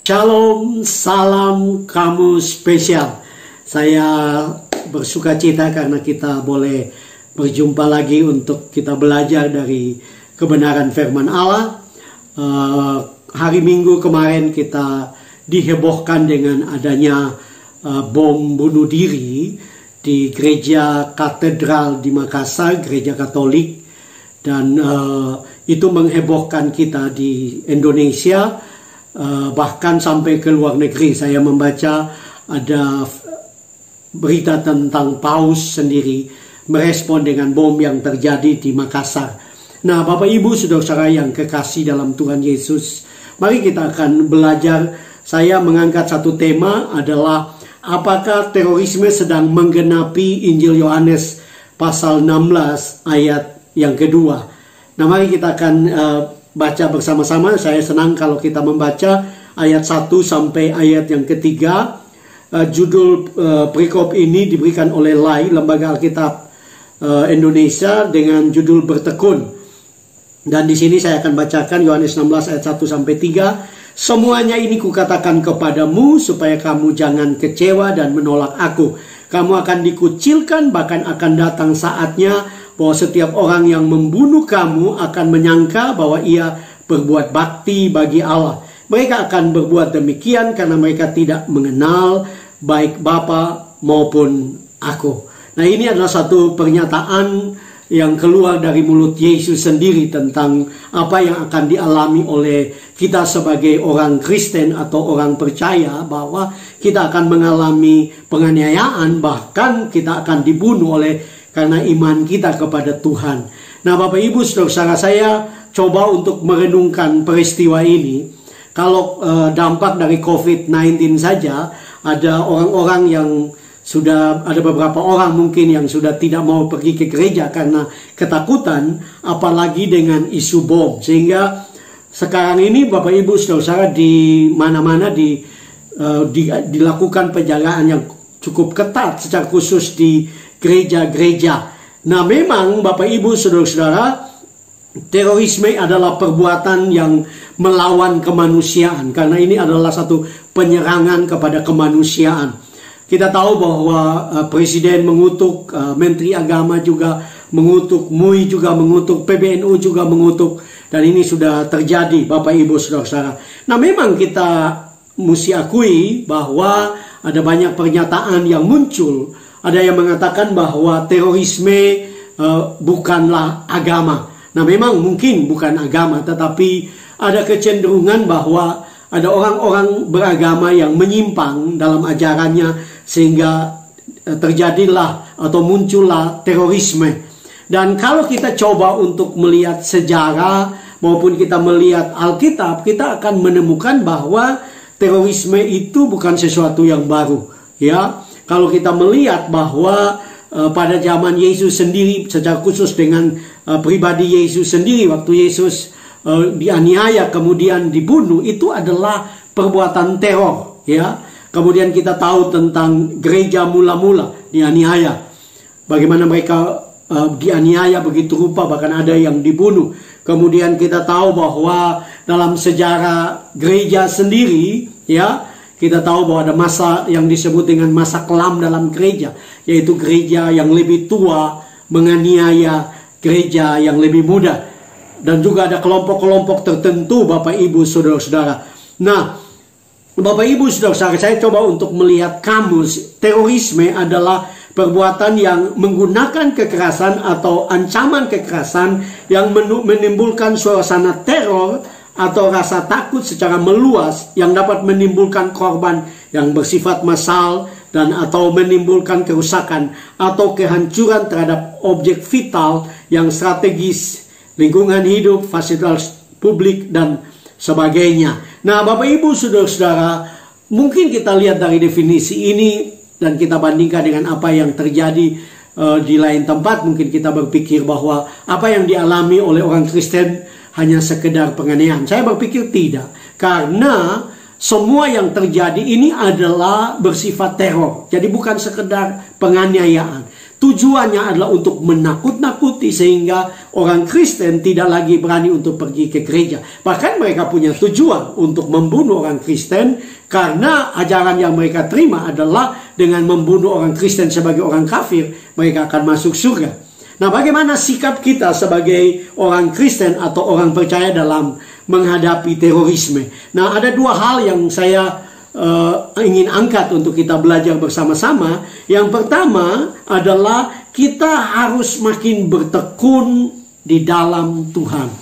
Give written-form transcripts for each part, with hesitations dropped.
Shalom, salam kamu spesial. Saya bersuka cita karena kita boleh berjumpa lagi untuk kita belajar dari kebenaran firman Allah. Hari Minggu kemarin kita dihebohkan dengan adanya bom bunuh diri di gereja katedral di Makassar, gereja Katolik. Dan itu menghebohkan kita di Indonesia, bahkan sampai ke luar negeri. Saya membaca ada berita tentang Paus sendiri merespon dengan bom yang terjadi di Makassar. Nah, Bapak Ibu saudara-saudara yang kekasih dalam Tuhan Yesus, mari kita akan belajar. Saya mengangkat satu tema adalah apakah terorisme sedang menggenapi Injil Yohanes pasal 16 ayat yang kedua. Nah, mari kita akan baca bersama-sama. Saya senang kalau kita membaca ayat 1 sampai ayat yang ketiga. Judul perikop ini diberikan oleh LAI, Lembaga Alkitab Indonesia, dengan judul Bertekun. Dan di sini saya akan bacakan Yohanes 16 ayat 1 sampai 3. Semuanya ini kukatakan kepadamu supaya kamu jangan kecewa dan menolak aku. Kamu akan dikucilkan, bahkan akan datang saatnya bahwa setiap orang yang membunuh kamu akan menyangka bahwa ia berbuat bakti bagi Allah. Mereka akan berbuat demikian karena mereka tidak mengenal baik Bapa maupun aku. Nah, ini adalah satu pernyataan yang keluar dari mulut Yesus sendiri tentang apa yang akan dialami oleh kita sebagai orang Kristen atau orang percaya, bahwa kita akan mengalami penganiayaan, bahkan kita akan dibunuh oleh karena iman kita kepada Tuhan. Nah, Bapak Ibu saudara-saudara, saya coba untuk merenungkan peristiwa ini. Kalau dampak dari COVID-19 saja, ada orang-orang yang sudah, ada beberapa orang mungkin yang sudah tidak mau pergi ke gereja karena ketakutan, apalagi dengan isu bom. Sehingga sekarang ini Bapak Ibu saudara-saudara di mana-mana dilakukan penjagaan yang cukup ketat, secara khusus di gereja-gereja. Nah, memang Bapak Ibu saudara-saudara, terorisme adalah perbuatan yang melawan kemanusiaan, karena ini adalah satu penyerangan kepada kemanusiaan. Kita tahu bahwa Presiden mengutuk, Menteri Agama juga mengutuk, MUI juga mengutuk, PBNU juga mengutuk, dan ini sudah terjadi Bapak Ibu saudara-saudara. Nah, memang kita mesti akui bahwa ada banyak pernyataan yang muncul. Ada yang mengatakan bahwa terorisme bukanlah agama. Nah, memang mungkin bukan agama, tetapi ada kecenderungan bahwa ada orang-orang beragama yang menyimpang dalam ajarannya, sehingga terjadilah atau muncullah terorisme. Dan kalau kita coba untuk melihat sejarah maupun kita melihat Alkitab, kita akan menemukan bahwa terorisme itu bukan sesuatu yang baru, ya. Kalau kita melihat bahwa pada zaman Yesus sendiri, secara khusus dengan pribadi Yesus sendiri, waktu Yesus dianiaya kemudian dibunuh, itu adalah perbuatan teror, ya. Kemudian kita tahu tentang gereja mula-mula dianiaya, bagaimana mereka dianiaya begitu rupa, bahkan ada yang dibunuh. Kemudian kita tahu bahwa dalam sejarah gereja sendiri, ya, kita tahu bahwa ada masa yang disebut dengan masa kelam dalam gereja, yaitu gereja yang lebih tua menganiaya gereja yang lebih muda. Dan juga ada kelompok-kelompok tertentu Bapak Ibu saudara-saudara. Nah, Bapak Ibu saudara-saudara, saya coba untuk melihat kamus. Terorisme adalah perbuatan yang menggunakan kekerasan atau ancaman kekerasan yang menimbulkan suasana teror atau rasa takut secara meluas yang dapat menimbulkan korban yang bersifat massal dan atau menimbulkan kerusakan atau kehancuran terhadap objek vital yang strategis, lingkungan hidup, fasilitas publik, dan sebagainya. Nah, Bapak Ibu saudara-saudara, mungkin kita lihat dari definisi ini dan kita bandingkan dengan apa yang terjadi di lain tempat. Mungkin kita berpikir bahwa apa yang dialami oleh orang Kristen hanya sekedar penganiayaan. Saya berpikir tidak, karena semua yang terjadi ini adalah bersifat teror. Jadi bukan sekedar penganiayaan, tujuannya adalah untuk menakut-nakuti sehingga orang Kristen tidak lagi berani untuk pergi ke gereja. Bahkan mereka punya tujuan untuk membunuh orang Kristen, karena ajaran yang mereka terima adalah dengan membunuh orang Kristen sebagai orang kafir, mereka akan masuk surga. Nah, bagaimana sikap kita sebagai orang Kristen atau orang percaya dalam menghadapi terorisme? Nah, ada dua hal yang saya ingin angkat untuk kita belajar bersama-sama. Yang pertama adalah kita harus makin bertekun di dalam Tuhan.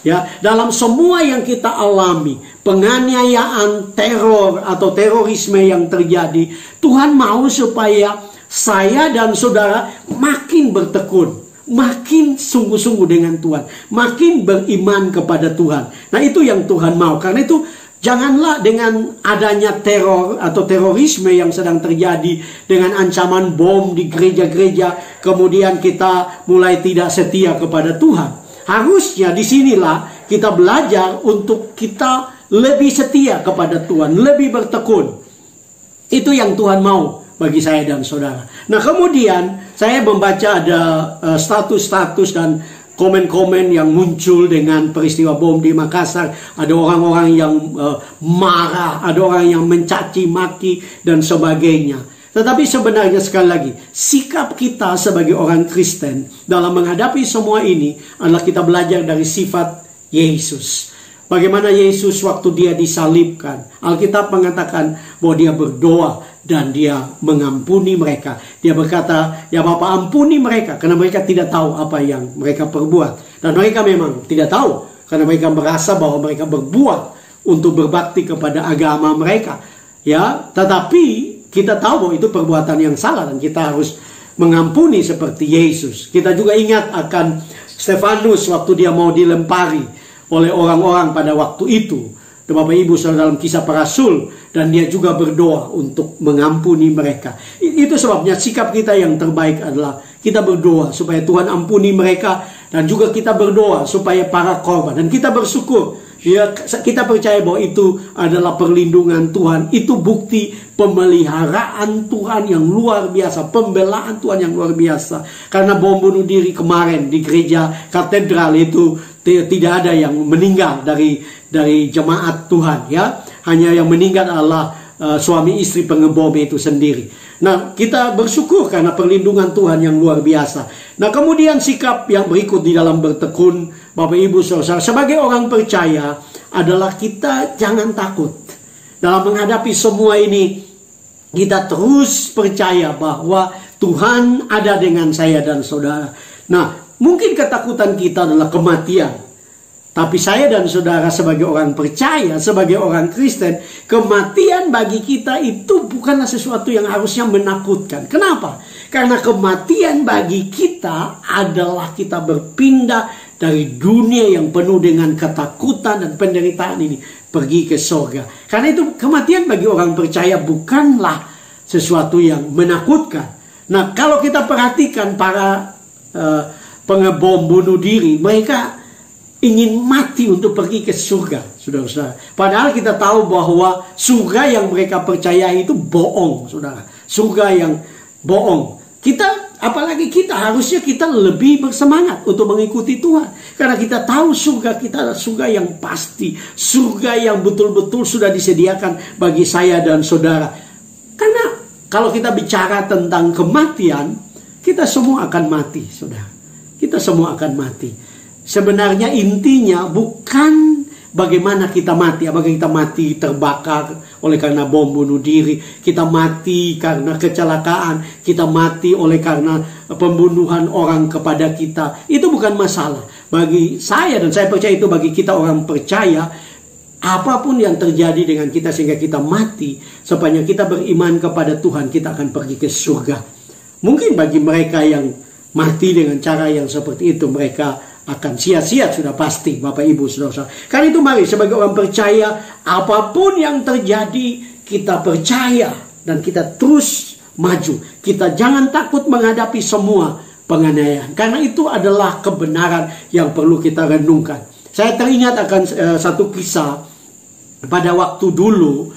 Ya, dalam semua yang kita alami, penganiayaan, teror atau terorisme yang terjadi, Tuhan mau supaya saya dan saudara makin bertekun, makin sungguh-sungguh dengan Tuhan, makin beriman kepada Tuhan. Nah, itu yang Tuhan mau. Karena itu janganlah dengan adanya teror atau terorisme yang sedang terjadi, dengan ancaman bom di gereja-gereja, kemudian kita mulai tidak setia kepada Tuhan. Harusnya disinilah kita belajar untuk kita lebih setia kepada Tuhan, lebih bertekun. Itu yang Tuhan mau bagi saya dan saudara. Nah, kemudian saya membaca ada status-status dan komen-komen yang muncul dengan peristiwa bom di Makassar. Ada orang-orang yang marah, ada orang yang mencaci maki dan sebagainya. Tetapi sebenarnya sekali lagi, sikap kita sebagai orang Kristen dalam menghadapi semua ini adalah kita belajar dari sifat Yesus. Bagaimana Yesus waktu dia disalibkan, Alkitab mengatakan bahwa dia berdoa dan dia mengampuni mereka. Dia berkata, ya Bapa, ampuni mereka karena mereka tidak tahu apa yang mereka perbuat. Dan mereka memang tidak tahu karena mereka merasa bahwa mereka berbuat untuk berbakti kepada agama mereka. Ya, tetapi kita tahu bahwa itu perbuatan yang salah dan kita harus mengampuni seperti Yesus. Kita juga ingat akan Stefanus waktu dia mau dilempari oleh orang-orang pada waktu itu. Bapak Ibu saudara, dalam Kisah Para Rasul, dan dia juga berdoa untuk mengampuni mereka. Itu sebabnya sikap kita yang terbaik adalah kita berdoa supaya Tuhan ampuni mereka, dan juga kita berdoa supaya para korban, dan kita bersyukur. Ya, kita percaya bahwa itu adalah perlindungan Tuhan. Itu bukti pemeliharaan Tuhan yang luar biasa, pembelaan Tuhan yang luar biasa. Karena bom bunuh diri kemarin di gereja katedral itu tidak ada yang meninggal dari jemaat Tuhan, ya. Hanya yang meninggal adalah suami istri pengebom itu sendiri. Nah, kita bersyukur karena perlindungan Tuhan yang luar biasa. Nah, kemudian sikap yang berikut di dalam bertekun, Bapak Ibu Saudara, sebagai orang percaya adalah kita jangan takut. Dalam menghadapi semua ini, kita terus percaya bahwa Tuhan ada dengan saya dan saudara. Nah, mungkin ketakutan kita adalah kematian. Tapi saya dan saudara sebagai orang percaya, sebagai orang Kristen, kematian bagi kita itu bukanlah sesuatu yang harusnya menakutkan. Kenapa? Karena kematian bagi kita adalah kita berpindah dari dunia yang penuh dengan ketakutan dan penderitaan ini, pergi ke surga. Karena itu kematian bagi orang percaya bukanlah sesuatu yang menakutkan. Nah, kalau kita perhatikan para pengebom bunuh diri, mereka ingin mati untuk pergi ke surga, saudara-saudara. Padahal kita tahu bahwa surga yang mereka percayai itu bohong, saudara. Surga yang bohong. Apalagi kita, harusnya kita lebih bersemangat untuk mengikuti Tuhan. Karena kita tahu surga kita adalah surga yang pasti. Surga yang betul-betul sudah disediakan bagi saya dan saudara. Karena kalau kita bicara tentang kematian, kita semua akan mati, saudara. Kita semua akan mati. Sebenarnya intinya bukan bagaimana kita mati. Apakah kita mati terbakar oleh karena bom bunuh diri, kita mati karena kecelakaan, kita mati oleh karena pembunuhan orang kepada kita. Itu bukan masalah. Bagi saya, dan saya percaya itu bagi kita orang percaya, apapun yang terjadi dengan kita sehingga kita mati, sepanjang kita beriman kepada Tuhan, kita akan pergi ke surga. Mungkin bagi mereka yang mati dengan cara yang seperti itu, mereka akan sia-sia sudah pasti, Bapak Ibu Saudara. Karena itu mari sebagai orang percaya, apapun yang terjadi, kita percaya dan kita terus maju. Kita jangan takut menghadapi semua penganiayaan, karena itu adalah kebenaran yang perlu kita renungkan. Saya teringat akan satu kisah pada waktu dulu,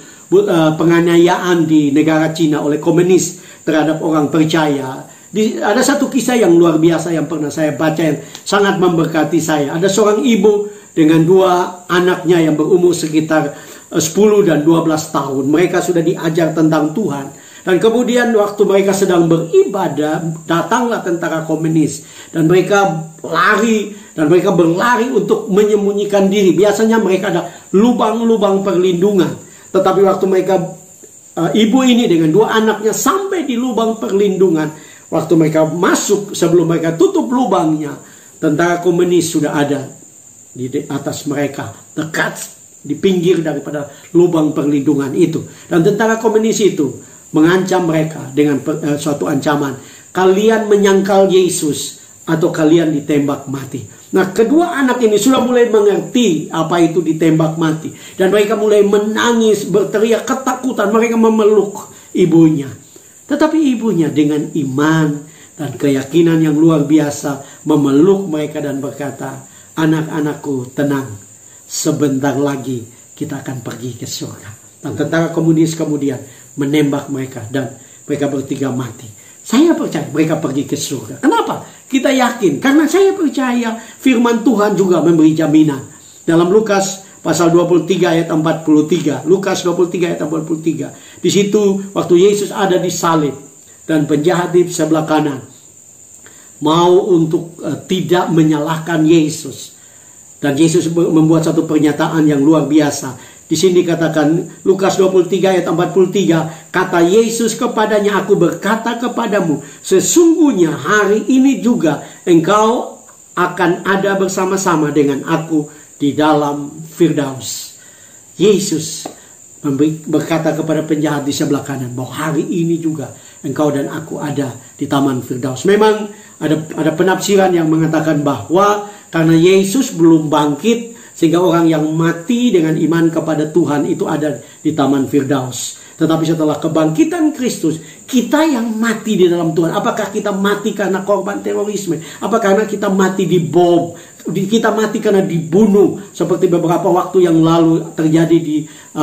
penganiayaan di negara Cina oleh komunis terhadap orang percaya. Ada satu kisah yang luar biasa yang pernah saya baca yang sangat memberkati saya. Ada seorang ibu dengan 2 anaknya yang berumur sekitar 10 dan 12 tahun. Mereka sudah diajar tentang Tuhan. Dan kemudian waktu mereka sedang beribadah, datanglah tentara komunis. Dan mereka lari, dan mereka berlari untuk menyembunyikan diri. Biasanya mereka ada lubang-lubang perlindungan. Tetapi waktu mereka, ibu ini dengan 2 anaknya sampai di lubang perlindungan, waktu mereka masuk, sebelum mereka tutup lubangnya, tentara komunis sudah ada di atas mereka, dekat di pinggir daripada lubang perlindungan itu. Dan tentara komunis itu mengancam mereka dengan suatu ancaman, kalian menyangkal Yesus atau kalian ditembak mati. Nah, kedua anak ini sudah mulai mengerti apa itu ditembak mati, dan mereka mulai menangis, berteriak ketakutan. Mereka memeluk ibunya. Tetapi ibunya dengan iman dan keyakinan yang luar biasa memeluk mereka dan berkata, anak-anakku tenang, sebentar lagi kita akan pergi ke surga. Dan tentara komunis kemudian menembak mereka dan mereka bertiga mati. Saya percaya mereka pergi ke surga. Kenapa? Kita yakin, karena saya percaya firman Tuhan juga memberi jaminan. Dalam Lukas pasal 23 ayat 43. Lukas 23 ayat 43. Di situ waktu Yesus ada disalib dan penjahat di sebelah kanan mau untuk tidak menyalahkan Yesus. Dan Yesus membuat satu pernyataan yang luar biasa. Di sini katakan Lukas 23 ayat 43, kata Yesus kepadanya, aku berkata kepadamu, sesungguhnya hari ini juga engkau akan ada bersama-sama dengan aku di dalam Firdaus. Yesus berkata kepada penjahat di sebelah kanan bahwa hari ini juga engkau dan aku ada di taman Firdaus. Memang ada penafsiran yang mengatakan bahwa karena Yesus belum bangkit, sehingga orang yang mati dengan iman kepada Tuhan itu ada di taman Firdaus. Tetapi setelah kebangkitan Kristus, kita yang mati di dalam Tuhan, apakah kita mati karena korban terorisme? Apakah karena kita mati di bom? Kita mati karena dibunuh seperti beberapa waktu yang lalu terjadi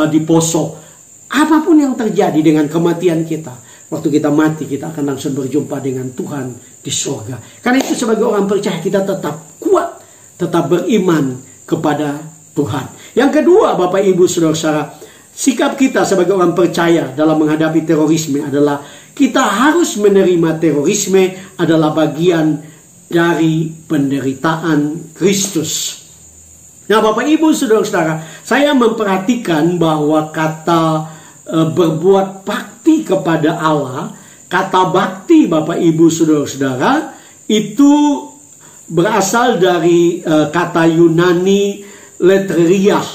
di Poso. Apapun yang terjadi dengan kematian kita, waktu kita mati kita akan langsung berjumpa dengan Tuhan di surga. Karena itu sebagai orang percaya kita tetap kuat, tetap beriman kepada Tuhan. Yang kedua, Bapak Ibu Saudara-saudara, sikap kita sebagai orang percaya dalam menghadapi terorisme adalah kita harus menerima terorisme adalah bagian dari penderitaan Kristus. Nah, Bapak Ibu Saudara-saudara, saya memperhatikan bahwa kata berbuat bakti kepada Allah, kata bakti Bapak Ibu Saudara-saudara itu berasal dari kata Yunani letria.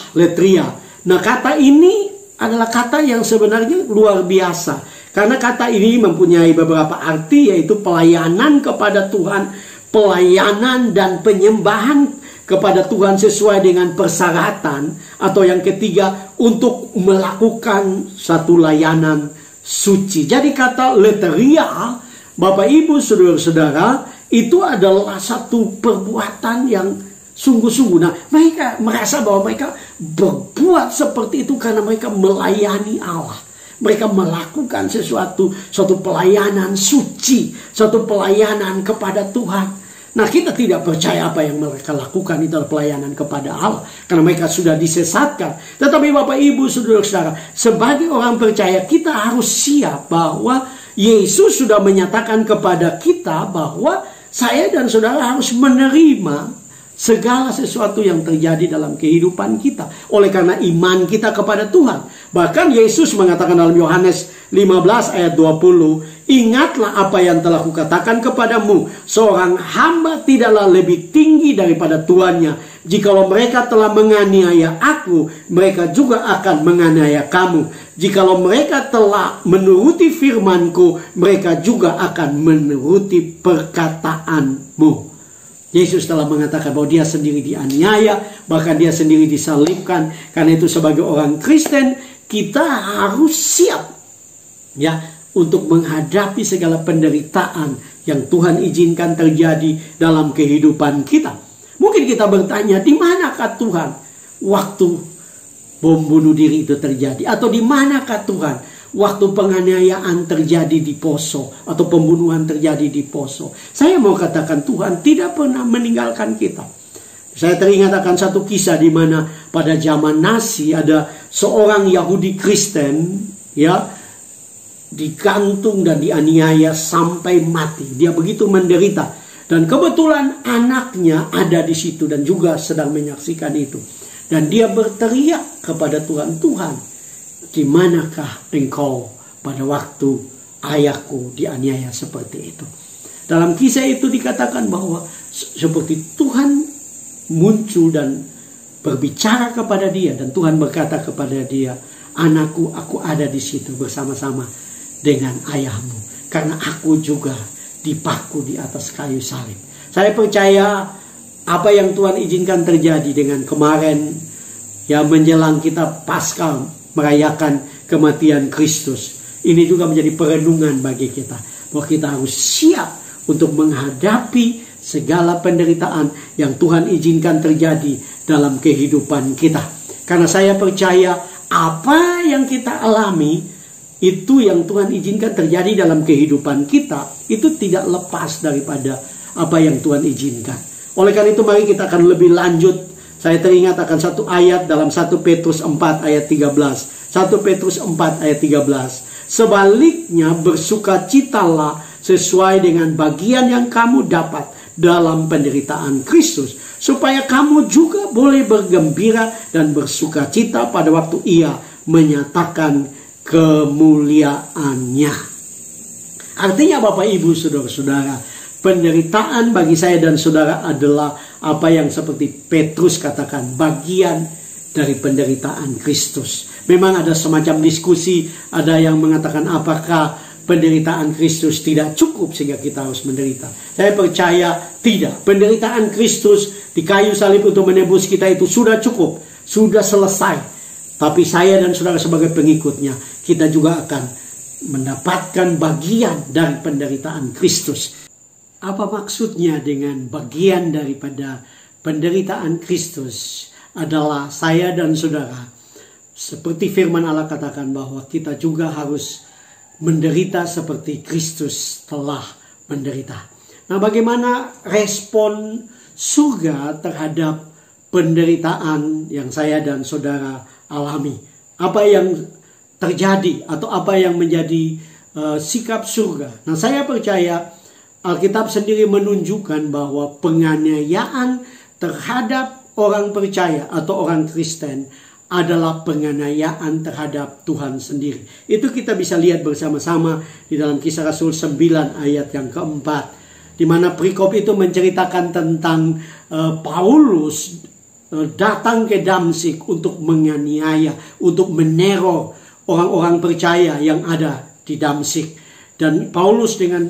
Nah, kata ini adalah kata yang sebenarnya luar biasa. Karena kata ini mempunyai beberapa arti, yaitu pelayanan kepada Tuhan, pelayanan dan penyembahan kepada Tuhan sesuai dengan persyaratan, atau yang ketiga untuk melakukan satu layanan suci. Jadi kata letria, Bapak Ibu Saudara-saudara, itu adalah satu perbuatan yang sungguh-sungguh. Nah, mereka merasa bahwa mereka berbuat seperti itu karena mereka melayani Allah. Mereka melakukan suatu pelayanan suci, suatu pelayanan kepada Tuhan. Nah, kita tidak percaya apa yang mereka lakukan itu adalah pelayanan kepada Allah, karena mereka sudah disesatkan. Tetapi Bapak Ibu Saudara-saudara, sebagai orang percaya kita harus siap bahwa Yesus sudah menyatakan kepada kita bahwa saya dan saudara harus menerima segala sesuatu yang terjadi dalam kehidupan kita oleh karena iman kita kepada Tuhan. Bahkan Yesus mengatakan dalam Yohanes 15 ayat 20, ingatlah apa yang telah kukatakan kepadamu, seorang hamba tidaklah lebih tinggi daripada tuannya. Jikalau mereka telah menganiaya aku, mereka juga akan menganiaya kamu. Jikalau mereka telah menuruti firmanku, mereka juga akan menuruti perkataanmu. Yesus telah mengatakan bahwa dia sendiri dianiaya, bahkan dia sendiri disalibkan. Karena itu sebagai orang Kristen, kita harus siap ya untuk menghadapi segala penderitaan yang Tuhan izinkan terjadi dalam kehidupan kita. Mungkin kita bertanya, di manakah Tuhan waktu bom bunuh diri itu terjadi? Atau di manakah Tuhan waktu penganiayaan terjadi di Poso atau pembunuhan terjadi di Poso. Saya mau katakan Tuhan tidak pernah meninggalkan kita. Saya teringat akan satu kisah di mana pada zaman Nazi ada seorang Yahudi Kristen ya digantung dan dianiaya sampai mati. Dia begitu menderita dan kebetulan anaknya ada di situ dan juga sedang menyaksikan itu. Dan dia berteriak kepada Tuhan, Tuhan, di manakah engkau pada waktu ayahku dianiaya seperti itu? Dalam kisah itu dikatakan bahwa seperti Tuhan muncul dan berbicara kepada dia. Dan Tuhan berkata kepada dia, anakku, aku ada di situ bersama-sama dengan ayahmu. Karena aku juga dipaku di atas kayu salib. Saya percaya apa yang Tuhan izinkan terjadi dengan kemarin ya menjelang kita Paskah merayakan kematian Kristus. Ini juga menjadi perenungan bagi kita. Bahwa kita harus siap untuk menghadapi segala penderitaan yang Tuhan izinkan terjadi dalam kehidupan kita. Karena saya percaya apa yang kita alami, itu yang Tuhan izinkan terjadi dalam kehidupan kita, itu tidak lepas daripada apa yang Tuhan izinkan. Oleh karena itu mari kita akan lebih lanjut. Saya teringat akan satu ayat dalam 1 Petrus 4 ayat 13. 1 Petrus 4 ayat 13. Sebaliknya bersukacitalah sesuai dengan bagian yang kamu dapat dalam penderitaan Kristus, supaya kamu juga boleh bergembira dan bersukacita pada waktu Ia menyatakan kemuliaannya. Artinya Bapak Ibu Saudara-saudara, penderitaan bagi saya dan saudara adalah apa yang seperti Petrus katakan, bagian dari penderitaan Kristus. Memang ada semacam diskusi, ada yang mengatakan apakah penderitaan Kristus tidak cukup sehingga kita harus menderita. Saya percaya tidak. Penderitaan Kristus di kayu salib untuk menebus kita itu sudah cukup, sudah selesai. Tapi saya dan saudara sebagai pengikutnya, kita juga akan mendapatkan bagian dari penderitaan Kristus. Apa maksudnya dengan bagian daripada penderitaan Kristus adalah saya dan saudara, seperti firman Allah katakan bahwa kita juga harus menderita seperti Kristus telah menderita. Nah, bagaimana respon surga terhadap penderitaan yang saya dan saudara alami? Apa yang terjadi atau apa yang menjadi sikap surga? Nah, saya percaya Alkitab sendiri menunjukkan bahwa penganiayaan terhadap orang percaya atau orang Kristen adalah penganiayaan terhadap Tuhan sendiri. Itu kita bisa lihat bersama-sama di dalam Kisah Rasul 9 ayat yang keempat, di mana perikop itu menceritakan tentang Paulus datang ke Damsyik untuk menganiaya, untuk meneror orang-orang percaya yang ada di Damsyik. Dan Paulus dengan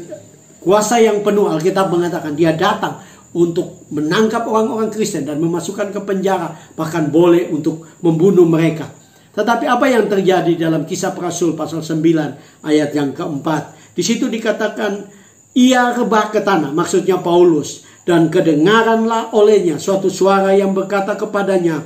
kuasa yang penuh, Alkitab mengatakan dia datang untuk menangkap orang-orang Kristen dan memasukkan ke penjara, bahkan boleh untuk membunuh mereka. Tetapi apa yang terjadi dalam Kisah Rasul pasal 9 ayat yang keempat? Di situ dikatakan ia rebah ke tanah, maksudnya Paulus, dan kedengaranlah olehnya suatu suara yang berkata kepadanya,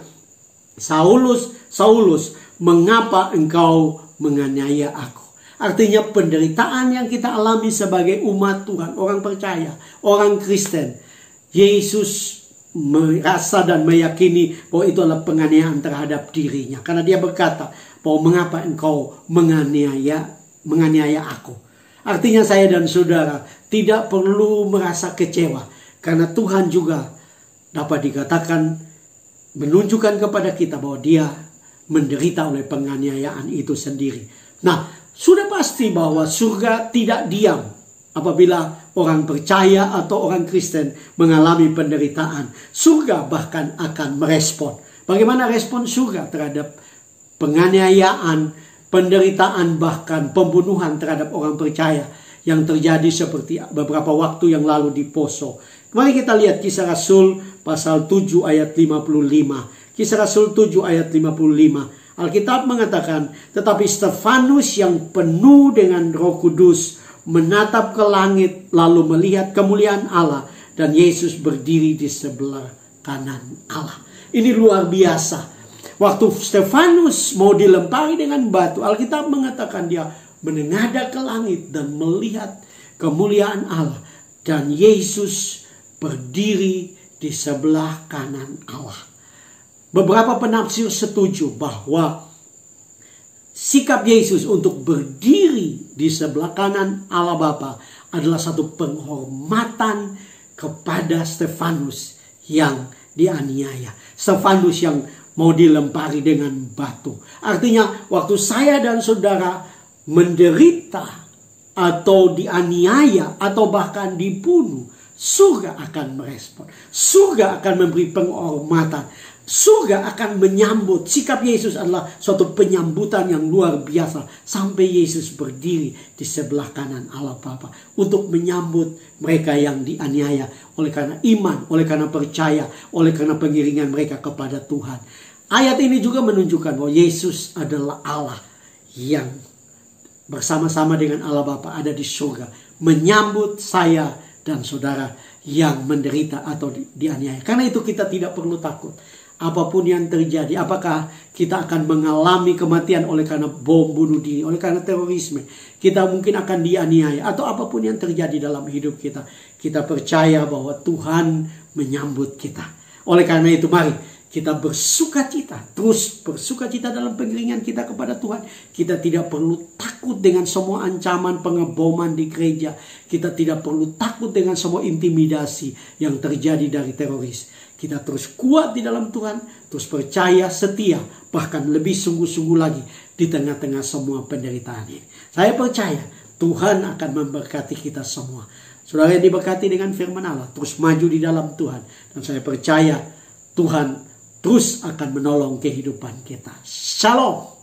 Saulus, Saulus, mengapa engkau menganiaya aku? Artinya penderitaan yang kita alami sebagai umat Tuhan, orang percaya, orang Kristen, Yesus merasa dan meyakini bahwa itu adalah penganiayaan terhadap dirinya. Karena dia berkata bahwa mengapa engkau menganiaya aku. Artinya saya dan saudara tidak perlu merasa kecewa. Karena Tuhan juga dapat dikatakan menunjukkan kepada kita bahwa dia menderita oleh penganiayaan itu sendiri. Nah, sudah pasti bahwa surga tidak diam apabila orang percaya atau orang Kristen mengalami penderitaan. Surga bahkan akan merespon. Bagaimana respon surga terhadap penganiayaan, penderitaan, bahkan pembunuhan terhadap orang percaya yang terjadi seperti beberapa waktu yang lalu di Poso. Mari kita lihat Kisah Rasul pasal 7 ayat 55. Kisah Rasul 7 ayat 55. Alkitab mengatakan, tetapi Stefanus yang penuh dengan Roh Kudus menatap ke langit lalu melihat kemuliaan Allah dan Yesus berdiri di sebelah kanan Allah. Ini luar biasa. Waktu Stefanus mau dilempari dengan batu, Alkitab mengatakan dia menengadah ke langit dan melihat kemuliaan Allah. Dan Yesus berdiri di sebelah kanan Allah. Beberapa penafsir setuju bahwa sikap Yesus untuk berdiri di sebelah kanan Allah Bapa adalah satu penghormatan kepada Stefanus yang dianiaya. Stefanus yang mau dilempari dengan batu. Artinya waktu saya dan saudara menderita atau dianiaya atau bahkan dibunuh, surga akan merespon. Surga akan memberi penghormatan. Surga akan menyambut. Sikap Yesus adalah suatu penyambutan yang luar biasa. Sampai Yesus berdiri di sebelah kanan Allah Bapa untuk menyambut mereka yang dianiaya oleh karena iman, oleh karena percaya, oleh karena pengiringan mereka kepada Tuhan. Ayat ini juga menunjukkan bahwa Yesus adalah Allah yang bersama-sama dengan Allah Bapa ada di surga, menyambut saya dan saudara yang menderita atau dianiaya. Karena itu kita tidak perlu takut. Apapun yang terjadi, apakah kita akan mengalami kematian oleh karena bom bunuh diri, oleh karena terorisme, kita mungkin akan dianiaya, atau apapun yang terjadi dalam hidup kita, kita percaya bahwa Tuhan menyambut kita. Oleh karena itu mari kita bersukacita, terus bersukacita dalam pengiringan kita kepada Tuhan. Kita tidak perlu takut dengan semua ancaman pengeboman di gereja. Kita tidak perlu takut dengan semua intimidasi yang terjadi dari teroris. Kita terus kuat di dalam Tuhan, terus percaya, setia, bahkan lebih sungguh-sungguh lagi di tengah-tengah semua penderitaan ini. Saya percaya Tuhan akan memberkati kita semua. Saudara yang diberkati dengan firman Allah, terus maju di dalam Tuhan. Dan saya percaya Tuhan terus akan menolong kehidupan kita. Shalom.